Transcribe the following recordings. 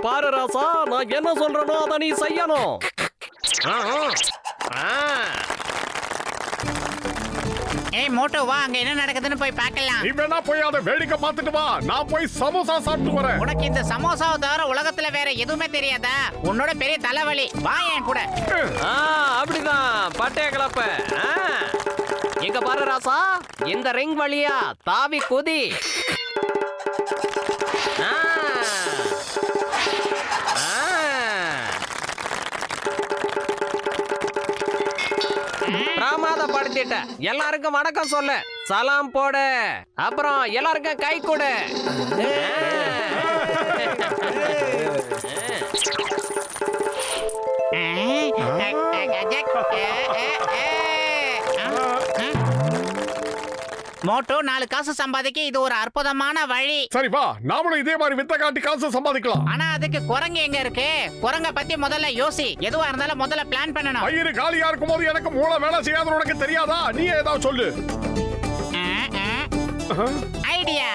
பாரு ராசா, நான் என்ன சொல்றேனோ அதை நீ செய்யணும். ஏய் மோட்டோ, வா அங்க என்ன நடக்குதுன்னு போய் பார்க்கலாம். நீ வேணா போய் அதை வேடிக்கை பார்த்துட்டு வா, நான் போய் சமோசா சாப்பிட்டு வரேன். உனக்கு இந்த சமோசாவை தவிர உலகத்துல வேற எதுவுமே தெரியாதா? உன்னோட பெரிய தலைவலி, வா என் கூட. அப்படிதான் பட்டைய கிளப்ப. எங்க பாரு ராசா, இந்த ரிங் வழியா தாவி குதி. பிரமாதப்படுத்திட்ட. எல்லாருக்கும் வணக்கம் சொல்லு, சலாம் போடு, அப்புறம் எல்லாருக்கும் கை கொடு. மோட்டோ, 4 காசு சம்பாதிக்க இது ஒரு அற்புதமான வழி. சரி வா, நாமளும் இதே மாதிரி வித்த காட்டி காசு சம்பாதிக்கலாம். ஆனா அதுக்கு குரங்கு எங்க இருக்கு? குரங்க பத்தி முதல்ல யோசி. எதுவா இருந்தாலும் முதல்ல பிளான் பண்ணணும். வயிறு காலியா இருக்கும்போது எனக்கு மூளை வேலை செய்யாத உனக்கு தெரியாதா? நீ ஏதாவது சொல்லு. ஐடியா.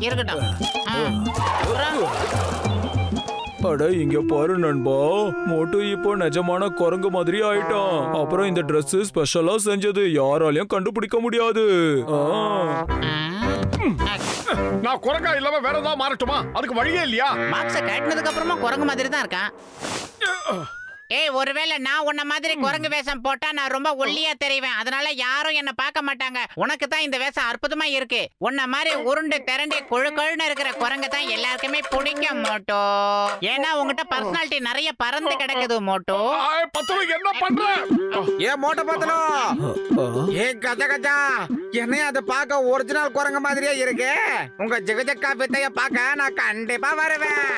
இருக்கட்டும். அட இங்க பாரு நண்பா, மோட்டு இப்போ நிஜமான குரங்கு மாதிரி ஆயிட்டான். அப்புறம் இந்த Dress ஸ்பெஷலா செஞ்சது, யாராலையும் கண்டுபிடிக்க முடியாது. நான் குரங்கா இல்லாம வேற ஏதாவது மாறட்டுமா? அதுக்கு வழியே இல்லையா? மார்க்ஸ காட்டினதுக்கு அப்புறமா குரங்கு மாதிரி தான் இருக்கான். ஏய், ஒருவேளை நான் உன்ன மாதிரி குரங்கு வேஷம் போட்டா நான் ரொம்ப ஒல்லியா தெரிவேன். அதனால யாரும் என்ன பார்க்க மாட்டாங்க. உனக்கு தான் இந்த வேஷம் அற்புதமா இருக்கு. உன்ன மாதிரி உருண்டு திரண்டு கொழுன்னு இருக்கிற குரங்கு தான் எல்லாருக்குமே பிடிக்கும் மோட்டோ. ஏன்னா உங்ககிட்ட பர்சனாலிட்டி நிறைய பறந்து கிடக்குது மோட்டோ. என்ன பண்ற? ஏன் மோட்டோ பார்த்தலும் ஏ கஜா என்ன அதை பார்க்க ஒரிஜினல் குரங்கு மாதிரியே இருக்கு. உங்க ஜெகஜக்கா வித்தைய பார்க்க நான் கண்டிப்பா வருவேன்.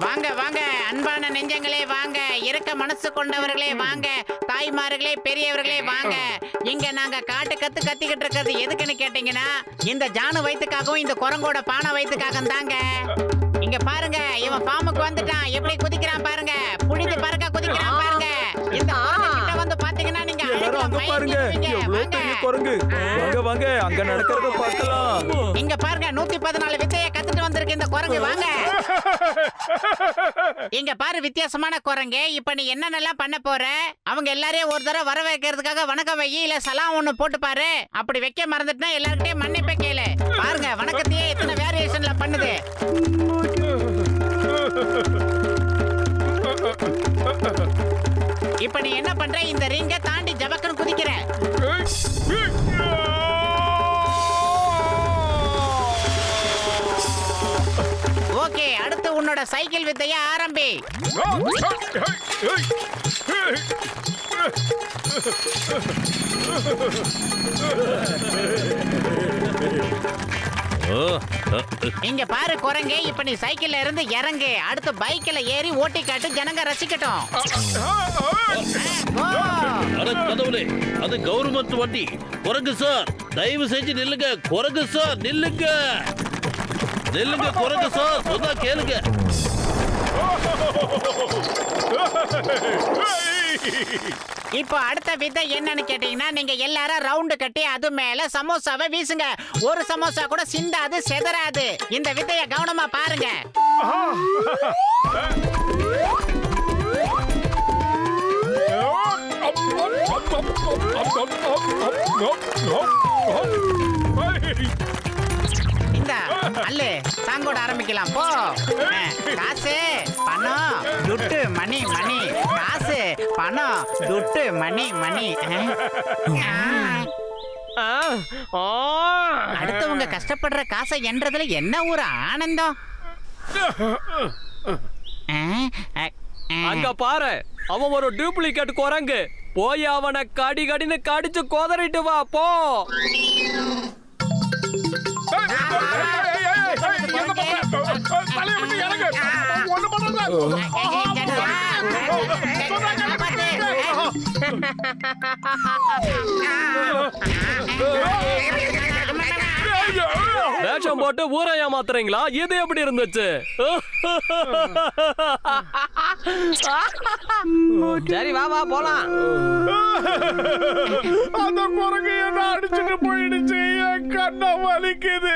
வாங்க வாங்க அன்பான நெஞ்சங்களே, வாங்க இருக்க மனசு கொண்டவர்களே, வாங்க தாய்மார்களே, பெரியவர்களே, வாங்க. இங்க நாங்க காட்டு கத்திக்கிட்டு இருக்கிறது எதுக்குன்னு கேட்டீங்கன்னா, இந்த ஜானு வயிற்றுக்காகவும் இந்த குரங்கோட பானை வயிற்றுக்காக தாங்க. இங்க பாருங்க, இவன் ஃபார்முக்கு வந்துட்டான். எப்படி குதிக்கிறான் பாருங்க, புடிந்து பறக்க குதிக்கிறான் பாருங்க. இந்த கிட்ட வந்து பாத்தீங்கன்னா நீங்க பாருங்க, எவ்வளவு பெரிய குரங்கு. வாங்க வாங்க, அங்க நடக்கிறத பார்க்கலாம். இங்க பாருங்க, 114 வித்தையை கத்துட்டு வந்திருக்கு இந்த குரங்கு. வாங்க இங்க பாரு வித்தியாசமான குரங்கு. இப்ப நீ என்னென்னலாம் பண்ண போற? அவங்க எல்லாரையும் ஒரு தடவை வர வைக்கிறதுக்காக வணக்கம் வை, இல்ல சலாம் ஒண்ணு போட்டு பாரு. அப்படி வைக்க மறந்துட்டுனா எல்லார்கிட்டயும் மன்னிப்பை கேளு. பாருங்க, வணக்கத்தையே எத்தனை வேரியேஷன்ல பண்ணுது. இப்ப நீ என்ன பண்ற? இந்த ரிங்க தாண்டி ஜபக்கன் குதிக்கிற. ஓகே, அடுத்து உன்னோட சைக்கிள் வித்தைய ஆரம்பி. இங்க பாரு குரங்கு, இப்ப நீ சைக்கிள்ல இருந்து இறங்கு. அடுத்து பைக்ல ஏறி ஓட்டி காட்டு, ஜனங்க ரசிக்கட்டும். கடவுளே, அது கவர்மெண்ட் வண்டி. குரங்கு சார், தயவு செஞ்சு நில்லுங்க. குரங்கு சார் நில்லுங்க, நில்லுங்க. குரங்கு சார் சொன்னா கேளுங்க. இப்போ அடுத்த விதை என்னன்னு கேட்டீங்கன்னா, நீங்க எல்லாரும் ரவுண்டு கட்டி அது மேல சமோசாவை வீசுங்க. ஒரு சமோசா கூட சிந்தாது, செதறாது. இந்த விதைய கவனமா பாருங்க. இந்த அல்லு சாங்கோட ஆரம்பிக்கலாம். போ. காசு பணம் துட்டு மணி மணி, காசு பணம் துட்டு மணி மணி. அடுத்தவங்க கஷ்டப்படுற காசை என்றதுல என்ன ஒரு ஆனந்தம். அங்க பாரு, அவன் ஒரு டூப்ளிகேட் குரங்கு. போய் அவனை கடின்னு கடிச்சு கோதறிட்டு வா, போ. வேஷம் போட்டு ஊரை ஏமாத்துறீங்களா? இது எப்படி இருந்துச்சு? சரி வா வா போலாம். அந்த குரங்கு என்ன அடிச்சுட்டு போயிடுச்சு. என் கண்ணை வலிக்குது.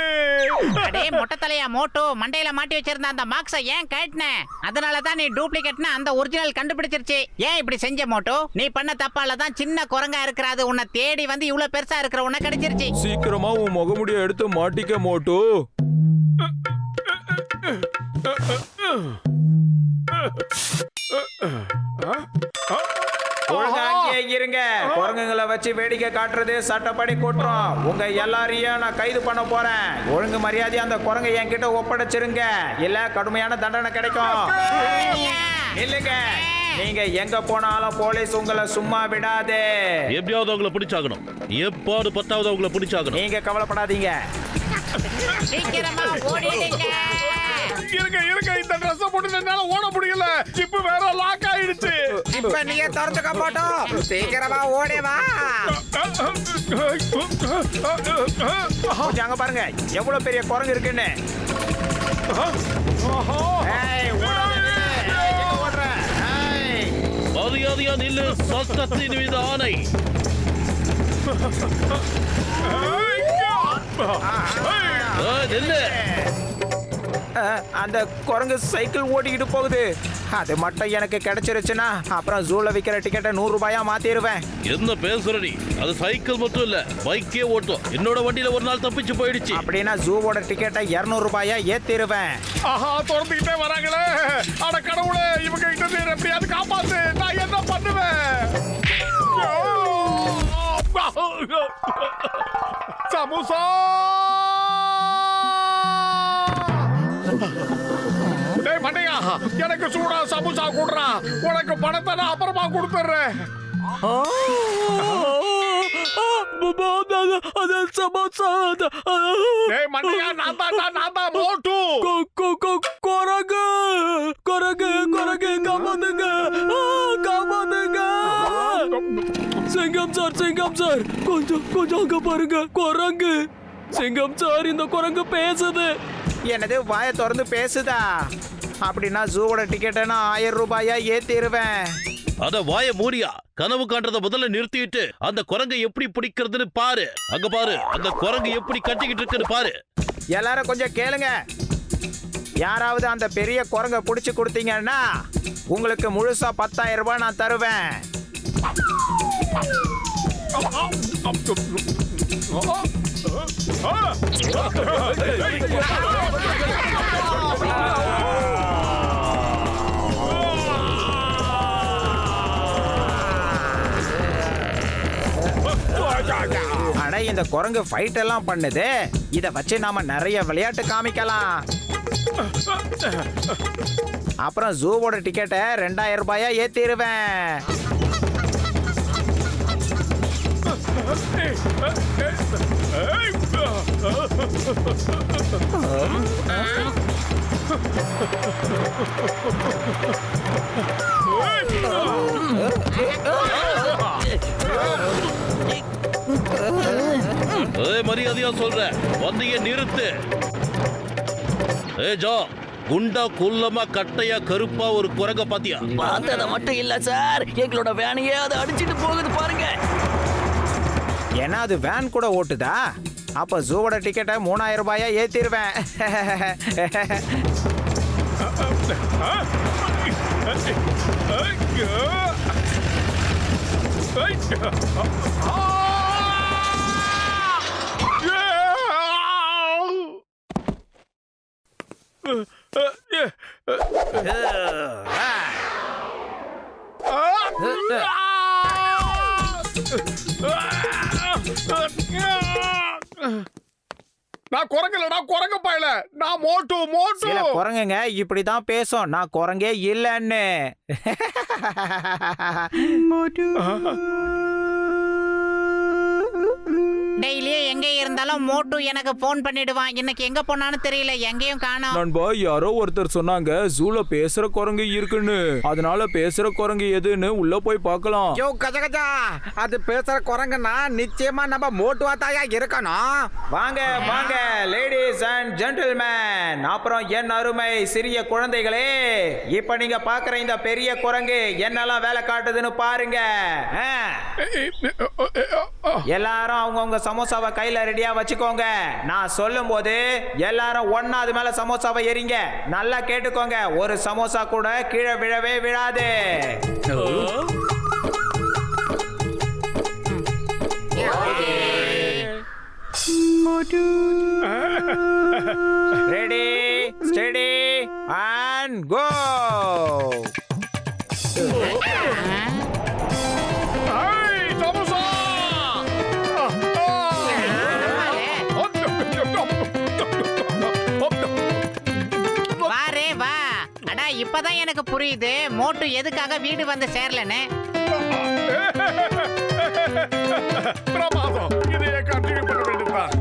அடே மொட்டை தலையா மோட்டோ, மண்டையில மாட்டி வச்சிருந்த அந்த மார்க்ஸை ஏன் கழட்டின? அதனாலதான் நீ டூப்ளிகேட்னா அந்த ஒரிஜினல் கண்டுபிடிச்சிருச்சு. ஏன் இப்படி செஞ்ச மோட்டோ? நீ பண்ண தப்பால தான் சின்ன குரங்கா இருக்கிறது உன்னை தேடி வந்து இவ்வளவு பெருசா இருக்கிற உன்னை கிடைச்சிருச்சு. சீக்கிரமா உன் முகமுடிய எடுத்து மாட்டிக்க மோட்டு. ஒழுங்கா அங்கேயே இருங்க. குரங்குகளை வச்சு வேடிக்கை காட்டுறது சட்டப்படி குற்றம். உங்க எல்லாரையும் நான் கைது பண்ண போறேன். ஒழுங்கு மரியாதையா அந்த குரங்கை என்கிட்ட ஒப்படைச்சிருங்க, இல்ல கடுமையான தண்டனை கிடைக்கும். இல்லைங்க, நீங்க எங்க போனாலும் போலீஸ் உங்களை சும்மா விடாதே. எப்படியாவது அவங்கள பிடிச்சாகணும். எப்பாவது பத்தாவது அவங்கள பிடிச்சாகணும். நீங்க கவலைப்படாதீங்க. சீக்கிரமா ஓடிடுங்க. இருங்க, இந்த ட்ரெஸ் போட்டு என்னால ஓட முடியல. ஜிப்பு வேற லாக் ஆயிடுச்சு. இப்ப நீங்க திறந்துக்க மாட்டோம். சீக்கிரமா ஓடி வா. கொஞ்சம் அங்க பாருங்க எவ்வளவு பெரிய குரங்கு இருக்குன்னு. ஏய், ஓடாதே. எங்க ஓடுற? ஏய். மரியாதையா நில்லு. சட்டத்தின் மீது ஆணை. நில்லு. அந்த குரங்கு சைக்கிள் ஓட்டிக்கிட்டு போகுது. அது மட்டும் எனக்கு கிடைச்சிருச்சுன்னா அப்புறம் ஜூல விக்கிற டிக்கெட்டை 100 ரூபாயா மாத்திடுவேன். என்ன பேசுற நீ? அது சைக்கிள் மட்டும் இல்ல, பைக்கே ஓட்டும். என்னோட வண்டியில ஒரு நாள் தப்பிச்சு போயிடுச்சு. அப்படின்னா ஜூவோட டிக்கெட்டை 200 ரூபாயா ஏத்திடுவேன். ஆஹா, தொடர்ந்துகிட்டே வராங்களே. அட கடவுளே, இவங்க கிட்ட இருந்து எப்படியாவது காப்பாத்து. நான் என்ன பண்ணுவேன்? சமோசா. டேய் மண்டையா, எனக்கு சூடா சமோசா குடுறா. உனக்கு பணத்தை நான் அப்புறமா கொடுத்துறேன். டேய் மண்டையா, நான் தான் மோட்டு. குரங்கு குரங்கு குரங்கு காப்பாத்துங்க, காப்பாத்துங்க. சிங்கம் சார் கொஞ்சம் அங்க பாருங்க. குரங்கு சிங்கம் சார், இந்த குரங்கு பேசுது. என்னது, வாயை திறந்து பேசுதா? அப்படின்னா ஜூவோட டிக்கெட்டை நான் 1000 ரூபாயா ஏத்திடுவேன். அத வாய மூடியா. கனவு காண்றத முதல்ல நிறுத்திட்டு அந்த குரங்கை எப்படி பிடிக்கிறதுன்னு பாரு. அங்க பாரு, அந்த குரங்கு எப்படி கட்டிக்கிட்டு இருக்குன்னு பாரு. எல்லாரும் கொஞ்சம் கேளுங்க. யாராவது அந்த பெரிய குரங்கை பிடிச்சு கொடுத்தீங்கன்னா உங்களுக்கு முழுசா 10,000 ரூபாய் நான் தருவேன். அட, இந்த குரங்கு ஃபைட் எல்லாம் பண்ணுது. இத வச்சு நாம நிறைய விளையாட்டு காமிக்கலாம். அப்புறம் ஜூவோட டிக்கெட்டை 2000 ரூபாயா ஏத்திடுவேன். மரியாதையா சொல்ற, வந்திய நிறுத்து. ஜோ, குண்டா குள்ளமா கட்டையா கருப்பா ஒரு குரங்க பாத்தியா? பார்த்தத மட்டும் இல்ல சார், எங்களோட வேனையே அதை அடிச்சிட்டு போகுது பாருங்க. ஏன்னா அது வேன் கூட ஓட்டுதா? அப்ப ஜூவோட டிக்கெட்டை 3000 ரூபாயா ஏத்திடுவேன். நான் குரங்கலடா, குரங்கு பாயல. நான் மோட்டு. சில குரங்குங்க இப்படிதான் பேசும். நான் குரங்கே இல்லன்னு. டெய்லியே எங்க இருந்தாலும் மோட்டு எனக்கு போன் பண்ணிடுவான். இன்னைக்கு எங்க போனான்னு தெரியல, எங்கேயும் காணோம். நண்பா யாரோ ஒருத்தர் சொன்னாங்க ஜூல பேசுற குரங்கு இருக்குன்னு. அதனால பேசுற குரங்கு எதுன்னு உள்ள போய் பார்க்கலாம். யோ கஜ கஜா, அது பேசுற குரங்குன்னா நிச்சயமா நம்ம மோட்டுவா தாயா இருக்கணும். வாங்க வாங்க லேடிஸ் அண்ட் ஜென்டில்மேன், அப்புறம் என் அருமை சிறிய குழந்தைகளே, இப்ப நீங்க பாக்குற இந்த பெரிய குரங்கு என்னெல்லாம் வேலை காட்டுதுன்னு பாருங்க. எல்லாரும் அவங்கவுங்க சமோசாவை கையில ரெடியா வச்சுக்கோங்க. நான் சொல்லும் போது எல்லாரும் ஒண்ணாது மேல சமோசாவை எறிங்க. நல்லா கேட்டுக்கோங்க, ஒரு சமோசா கூட கீழே விழவே விழாது. ரெடி, ஸ்டெடி அண்ட் கோ. வாரே வா. அடா இப்பதான் எனக்கு புரியுது மோட்டு எதுக்காக வீடு வந்து சேரலன்னு. பிரமாதம், இதையே கண்டினியூ பண்ண வேண்டியதுதான்.